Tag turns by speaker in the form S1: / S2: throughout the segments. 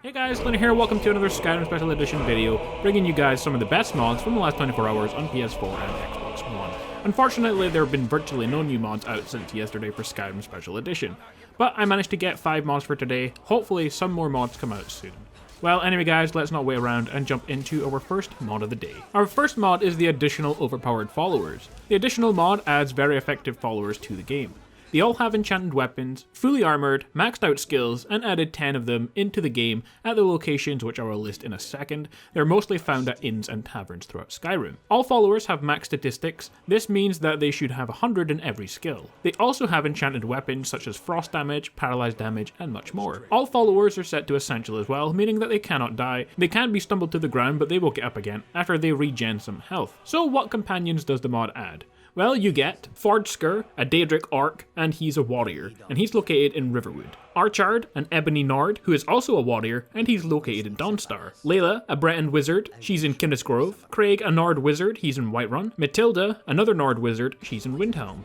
S1: Hey guys, Lunar here, welcome to another Skyrim Special Edition video, bringing you guys some of the best mods from the last 24 hours on PS4 and Xbox One. Unfortunately, there have been virtually no new mods out since yesterday for Skyrim Special Edition, but I managed to get 5 mods for today. Hopefully some more mods come out soon. Well, anyway guys, let's not wait around and jump into our first mod of the day. Our first mod is the additional Overpowered followers. The additional mod adds very effective followers to the game. They all have enchanted weapons, fully armored, maxed out skills, and added 10 of them into the game at the locations which I will list in a second. They're mostly found at inns and taverns throughout Skyrim. All followers have max statistics. This means that they should have 100 in every skill. They also have enchanted weapons such as frost damage, paralyzed damage, and much more. All followers are set to essential as well, meaning that they cannot die. They can be stumbled to the ground, but they will get up again after they regen some health. So what companions does the mod add? Well, you get Fordsker, a Daedric Orc, and he's a warrior, and he's located in Riverwood. Archard, an Ebony Nord, who is also a warrior, and he's located in Dawnstar. Layla, a Breton wizard, she's in Kindis Grove. Craig, a Nord wizard, he's in Whiterun. Matilda, another Nord wizard, she's in Windhelm.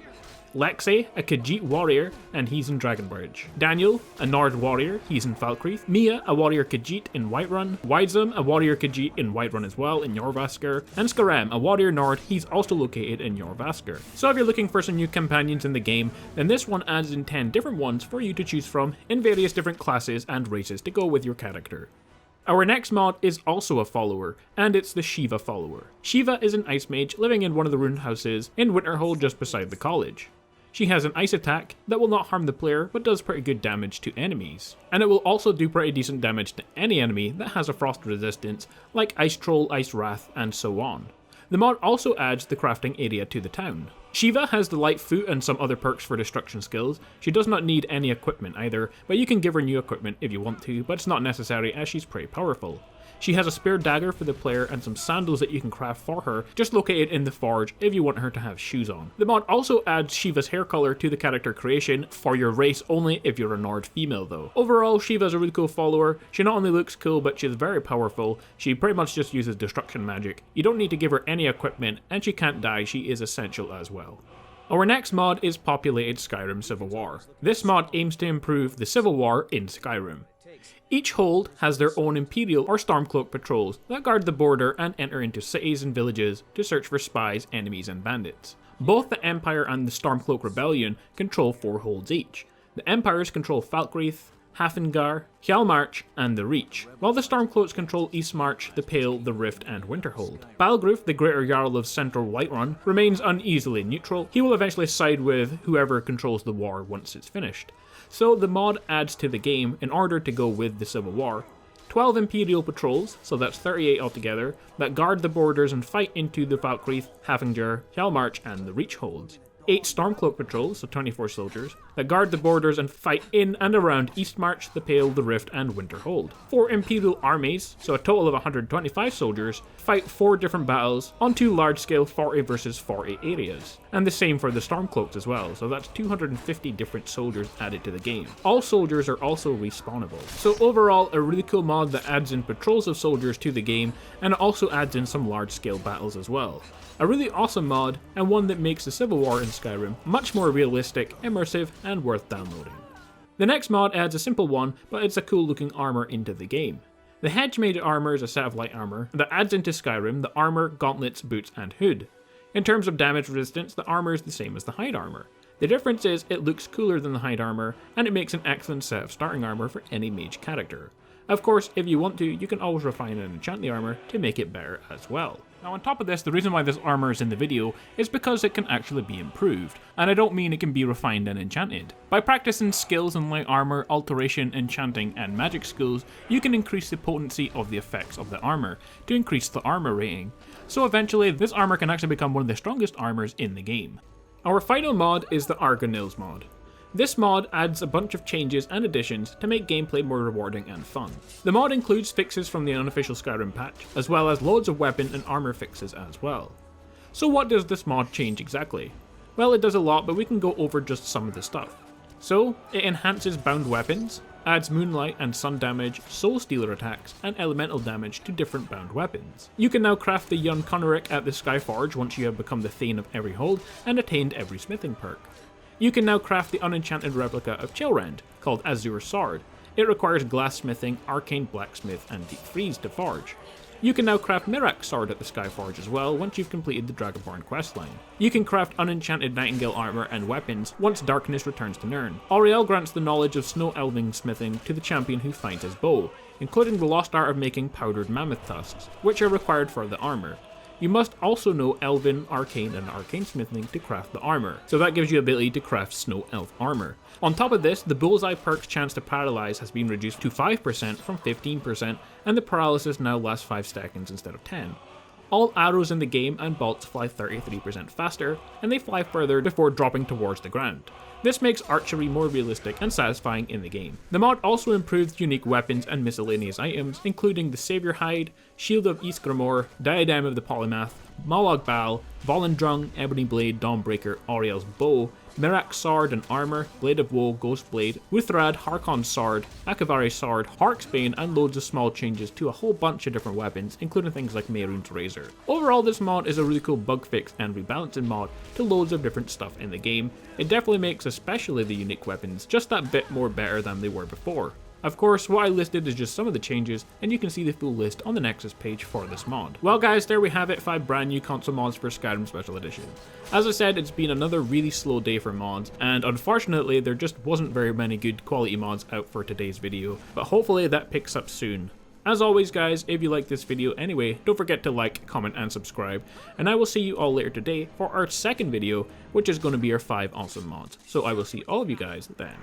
S1: Lexi, a Khajiit warrior, and he's in Dragonbridge. Daniel, a Nord warrior, he's in Falkreath. Mia, a warrior Khajiit in Whiterun. Widesum, a warrior Khajiit in Whiterun as well, in Jorrvaskr. And Skyrim, a warrior Nord, he's also located in Jorrvaskr. So if you're looking for some new companions in the game, then this one adds in 10 different ones for you to choose from in various different classes and races to go with your character. Our next mod is also a follower, and it's the Shiva follower. Shiva is an ice mage living in one of the ruined houses in Winterhold just beside the college. She has an ice attack that will not harm the player, but does pretty good damage to enemies. And it will also do pretty decent damage to any enemy that has a frost resistance, like Ice Troll, Ice Wrath, and so on. The mod also adds the crafting area to the town. Shiva has the light foot and some other perks for destruction skills. She does not need any equipment either, but you can give her new equipment if you want to, but it's not necessary as she's pretty powerful. She has a spare dagger for the player and some sandals that you can craft for her, just located in the forge if you want her to have shoes on. The mod also adds Shiva's hair color to the character creation for your race only if you're a Nord female though. Overall, Shiva's a really cool follower. She not only looks cool, but she's very powerful. She pretty much just uses destruction magic. You don't need to give her any equipment, and she can't die. She is essential as well. Our next mod is Populated Skyrim Civil War. This mod aims to improve the Civil War in Skyrim. Each hold has their own Imperial or Stormcloak patrols that guard the border and enter into cities and villages to search for spies, enemies, and bandits. Both the Empire and the Stormcloak Rebellion control 4 holds each. The Empires control Falkreath, Hafengar, Hjalmarch, and the Reach, while the Stormcloaks control Eastmarch, the Pale, the Rift, and Winterhold. Balgruf, the Greater Jarl of Central Whiterun, remains uneasily neutral. He will eventually side with whoever controls the war once it's finished. So the mod adds to the game in order to go with the Civil War 12 Imperial patrols, so that's 38 altogether, that guard the borders and fight into the Falkreath, Hafengar, Hjalmarch, and the Reach holds. 8 Stormcloak patrols, so 24 soldiers, that guard the borders and fight in and around Eastmarch, the Pale, the Rift, and Winterhold. 4 Imperial armies, so a total of 125 soldiers, fight 4 different battles on 2 large-scale 40 versus 40 areas. And the same for the Stormcloaks as well, so that's 250 different soldiers added to the game. All soldiers are also respawnable. So overall, a really cool mod that adds in patrols of soldiers to the game, and it also adds in some large-scale battles as well. A really awesome mod, and one that makes the Civil War in Skyrim much more realistic, immersive, and worth downloading. The next mod adds a simple one, but it's a cool looking armor into the game. The Hatchmade Armor is a set of light armor that adds into Skyrim the armor, gauntlets, boots, and hood. In terms of damage resistance, the armor is the same as the hide armor. The difference is it looks cooler than the hide armor, and it makes an excellent set of starting armor for any mage character. Of course, if you want to, you can always refine and enchant the armor to make it better as well. Now on top of this, the reason why this armor is in the video is because it can actually be improved, and I don't mean it can be refined and enchanted. By practicing skills in light armor, alteration, enchanting, and magic skills, you can increase the potency of the effects of the armor to increase the armor rating. So eventually, this armor can actually become one of the strongest armors in the game. Our final mod is the Arcens mod. This mod adds a bunch of changes and additions to make gameplay more rewarding and fun. The mod includes fixes from the unofficial Skyrim patch, as well as loads of weapon and armor fixes as well. So what does this mod change exactly? Well, it does a lot, but we can go over just some of the stuff. So, it enhances bound weapons, adds moonlight and sun damage, soul stealer attacks, and elemental damage to different bound weapons. You can now craft the Yun Kunnarik at the Skyforge once you have become the Thane of every hold and attained every smithing perk. You can now craft the unenchanted replica of Chillrend, called Azure Sword, It requires glassmithing, arcane blacksmith, and deep freeze to forge. You can now craft Mirax Sword at the Skyforge as well once you've completed the Dragonborn questline. You can craft unenchanted Nightingale armor and weapons once darkness returns to Nirn. Auriel grants the knowledge of snow elving smithing to the champion who finds his bow, including the lost art of making powdered mammoth tusks, which are required for the armor. You must also know Elven, Arcane, and Arcane Smithing to craft the armor, so that gives you ability to craft Snow Elf armor. On top of this, the Bullseye perk's chance to paralyze has been reduced to 5% from 15%, and the paralysis now lasts 5 seconds instead of 10. All arrows in the game and bolts fly 33% faster, and they fly further before dropping towards the ground. This makes archery more realistic and satisfying in the game. The mod also improves unique weapons and miscellaneous items, including the Savior Hide, Shield of Ysgramor, Diadem of the Polymath, Mollog Bal, Volendrung, Ebony Blade, Dawnbreaker, Auriel's Bow, Mirax Sword and Armor, Blade of Woe, Ghost Blade, Wuthrad, Harkon's Sword, Akavari's Sword, Harksbane, and loads of small changes to a whole bunch of different weapons, including things like Mehrunes Razor. Overall, this mod is a really cool bug fix and rebalancing mod to loads of different stuff in the game. It definitely makes especially the unique weapons just that bit more better than they were before. Of course, what I listed is just some of the changes, and you can see the full list on the Nexus page for this mod. Well guys, there we have it, 5 brand new console mods for Skyrim Special Edition. As I said, it's been another really slow day for mods, and unfortunately there just wasn't very many good quality mods out for today's video, but hopefully that picks up soon. As always guys, if you like this video anyway, don't forget to like, comment and subscribe, and I will see you all later today for our second video, which is going to be our 5 awesome mods. So I will see all of you guys then.